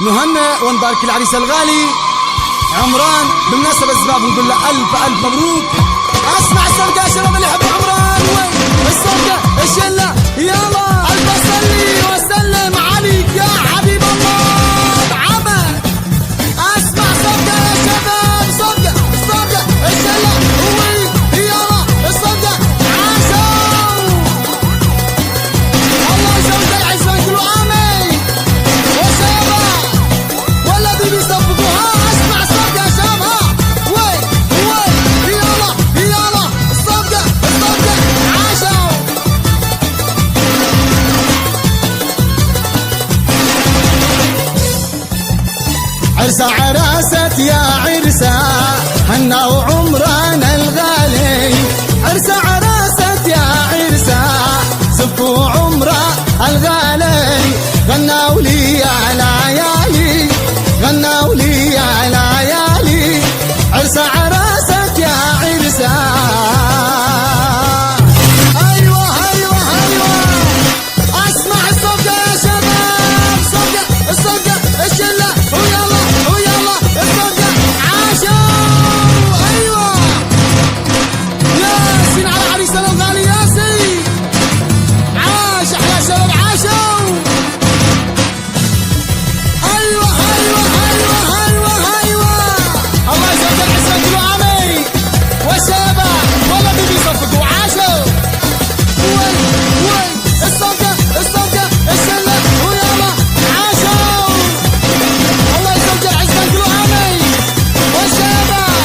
نهنئ ونبارك العريس الغالي عمران بمناسبة الزفاف، ونقول له ألف ألف مبروك. أسمع الصفقة يا شباب اللي يحب عمران، وين الصفقة الشلة يلا ألف صلي وسلم عليك يا حبيب الله عمد. أسمع صفقة يا شباب، صفقة الشلة وين يلا الصفقة عاشوا. الله يزود العزوان كله آمين. والشباب والذي بيصفقوها اسمع الصفقة يا شباب، ها وين يلا الصفقة عاشوا. عرسة عراسة يا عرسة هنا وعمران الغالي. عرسة عراسة يا عرسة زفوا عمره الغالي. غنوا لي على عيالي، غنوا لي على عيالي. عرسة عراسة يا عرسة. أيوة أسمع الصفقة يا شباب، الصفقة الشلة ويلا الصفقة عاشوا. أيوة ياسين على عريسنا الغالي ياسين، عاش أحلى شباب عاشوا. أيوة الله يسعد العزة كله آمين. والشباب والله بيصفقوا عاشوا. وين الصفقة الشلة ويلا عاشوا. الله يسعد العزة كله آمين. والشباب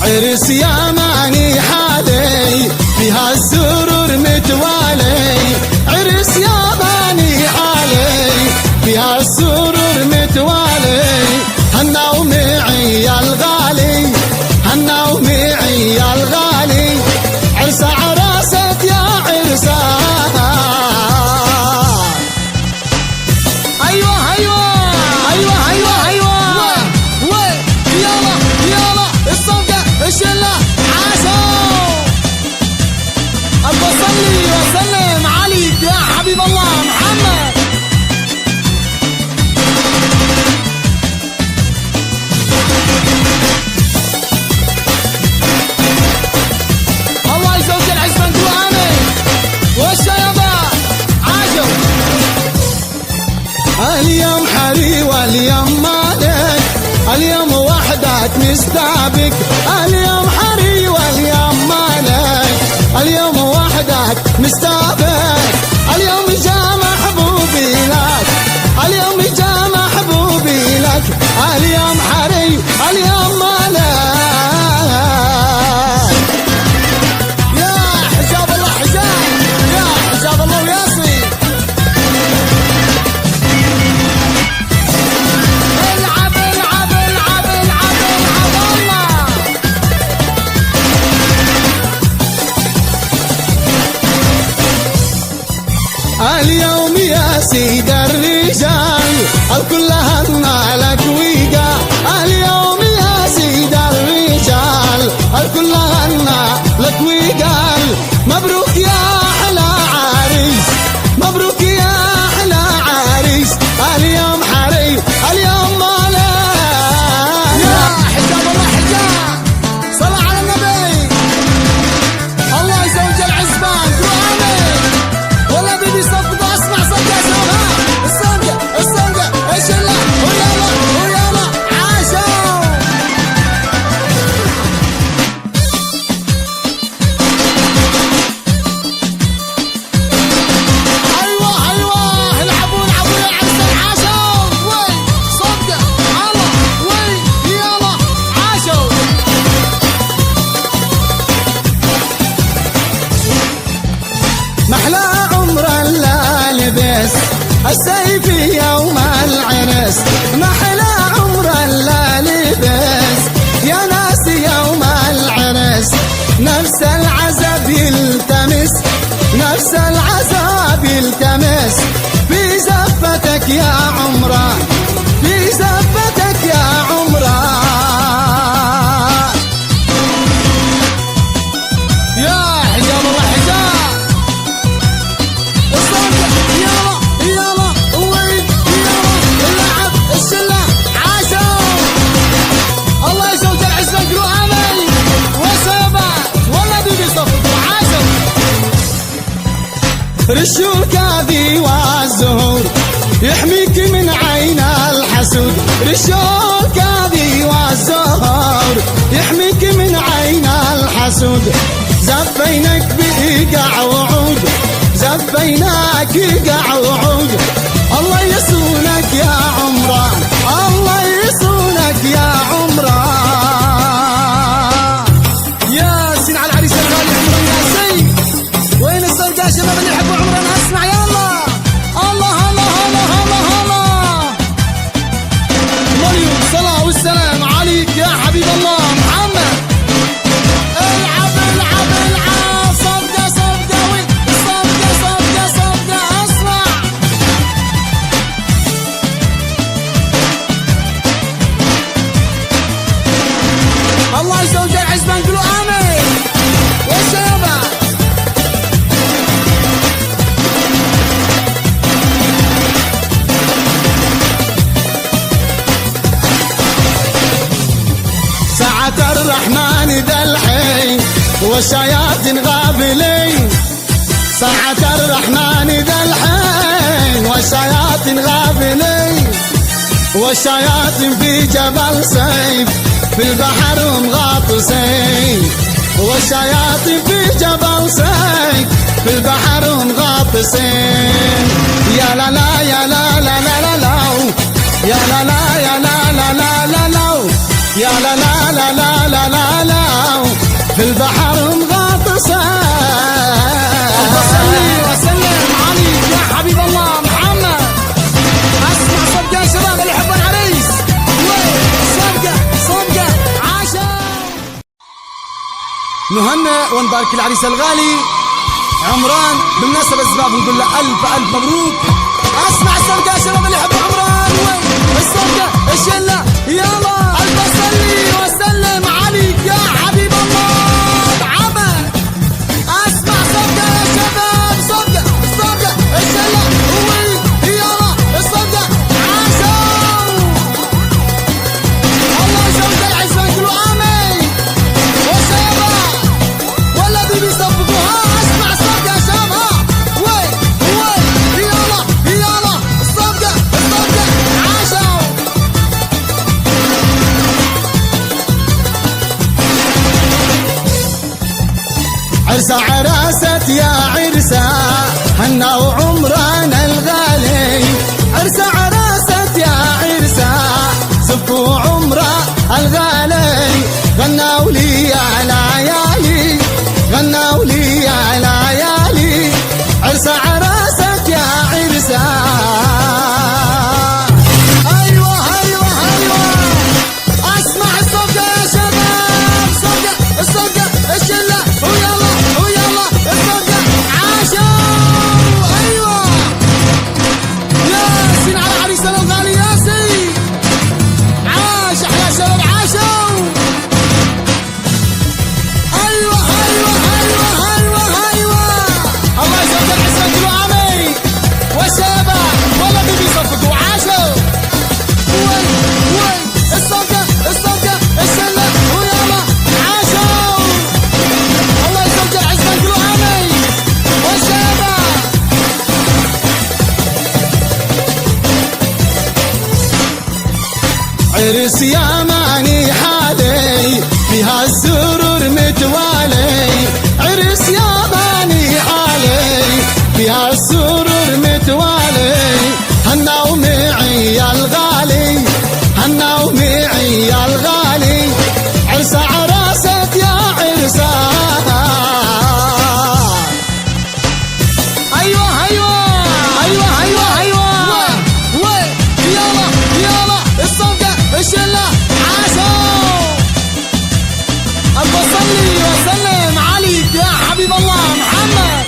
عرس يا ماني حالي فيها السرور متوالي. عرس يا ماني حالي فيها السرور متوالي. هنا ومعي يا الغالي، هنا ومعي يا الغالي. عرسة عراسة يا عرسة. أيوة وين يلا الصفقة الشلة عاشوا. أبو صلي وسلم عليك يا حبيب الله محمد. الله يزوج العزبان كله آمين. والشباب عاشوا. اليوم حري واليوم مالك، اليوم وحدك مستعبك. اليوم حري واليوم مالك، اليوم وحدك مستعبك. اليوم جاء محبوبي لك، اليوم جاء محبوبي لك. اليوم حري اليوم مالك. يا حجاب الله يا حجاب الله وياسين. العب الله. اليوم يا سيد الرجال الكل هنا لك ويقا. اليوم يا سيد الرجال الكل هنا لك ويقال. مبروك يا أحلى عريس، مبروك يا أحلى عريس. اليوم حري اليوم مالك. يا حجاب الله صلى على النبي. الله يزوج العزبان كله آمين. والله بيبي صفقوا. اسمع صفقة يا شباب، الصفقة الشلة ويلا عاشوا. أيوة العبوا يا عرسان عاشوا. وين صفقة الله وين يلا عاشوا. محلى عمر لا لبس السيف يوم العرس. محلى عمر لا لبس يا ناس يوم العرس. نفس العذاب يلتمس، نفس العذاب يلتمس في زفتك يا عمران، في زفتك يا عمران. يا حجاب الله حجاب. رشوا الكاذي والزهور يحميك من عين الحسود. رشوا الكاذي والزهور يحميك من عين الحسود. زبينك بإيقاع وعود، زبيناك إيقاع وعود. الله يصونك يا عمران، الله يصونك يا عمران. ياسين على العريس الغالي عمران ياسين. وين الصرقة شباب اللي يحبوا عمران؟ اسمع يلا. الله الله الله الله الله. مريم الصلاة والسلام عليك يا حبيب الله محمد. العب العب العب. صفقة صفقة وين صفقة صفقة صفقة. اسمع الله يزوج العزبان قولوا امين. والشباب ساعة الرحمن ذا الحين والشياطين غافلين. ساعة الرحمن ذا الحين والشياطين غافلين. والشياطين في جبل سيف في البحر هم غاطسين. والشياطين في جبل سيف في البحر هم غاطسين. يا لا لا يا لا لا لا لا لا يا لا لا يا لا لا لا لا لا يا لا لا لا لا لا لا لا في البحر هم غاطسين. صلي وسلم عليك يا حبيب الله محمد. اسمع صفقة يا شباب اللي يحبون العريس. صفقة صفقة عاشا. نهنئ ونبارك العريس الغالي عمران بالمناسبة الزباب نقول له ألف ألف مبروك. اسمع الصفقة يا شباب اللي يحبوا عمران. وين الصفقة الشلة يلا. ألف صلي وسلم عليك يا حبيب الله محمد. اسمع صفقة يا شباب. صفقة صفقة الشلة وين يلا الصفقة عاشا. الله يزوج العزبان قولوا آمين. والشباب والذي بيصفقوها. اسمع الصفقة يا شباب. وين وين يلا يلا الصفقة الصفقة عاشا. عرسة عراسة يا عرسة هنا وعمران الغالي. عرسة عراسة يا عرسة زفوا عمره الغالي. غنوا لي على عيالي، غنوا لي على عيالي. عرسة عراسة يا عرسة. ايوه ايوه ايوه. اسمع الصفقة يا شباب. صفقة الصفقة الشلة ويلا ويلا الصفقة عاشا. ايوه ياسين على عريسنا الغالي ياسين. عاش احلى شباب عاشا. ايوه ايوه ايوه ايوه ايوه. الله يزوج العزبان قولوا امين. والشباب والله بيصفقوا عاشا. وين وين الصفقة الصفقة الشلة ويلا عاشا. الله يزوج العزبان قولوا امين. والشباب عرس يا ماني حالي فيها السرور متوالي. عرس يا ماني حالي فيها السرور متوالي. هنا ومعي يا الغالي، هنا ومعي يا الغالي. عرسة عراسة يا عرسة. ايوه ايوه ايوه ايوه ايوه. وين يلا يلا الصفقة الشلة عاشا. الله صلي وسلم عليك يا حبيب الله محمد.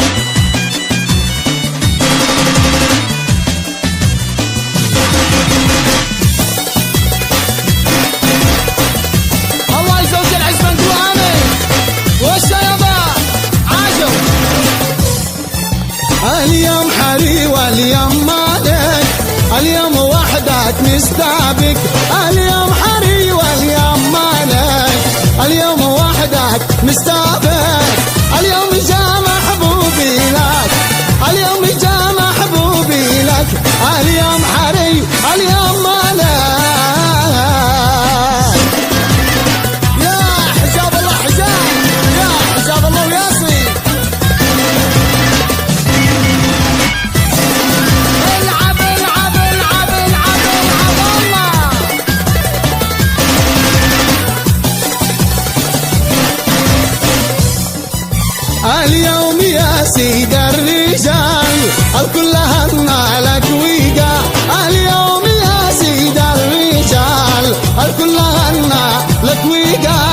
الله يزوج العزبان قولوا امين. والشباب عاشوا. اليوم حري واليوم مالك. اليوم وحدك مستابك. اليوم حري واليوم مالك. اليوم وحدك مستابك. اليوم جاء محبوبي لك. اليوم اليوم يا سيد الرجال الكل هنا لك وقع. اليوم يا سيد الرجال الكل هنا لك وقع.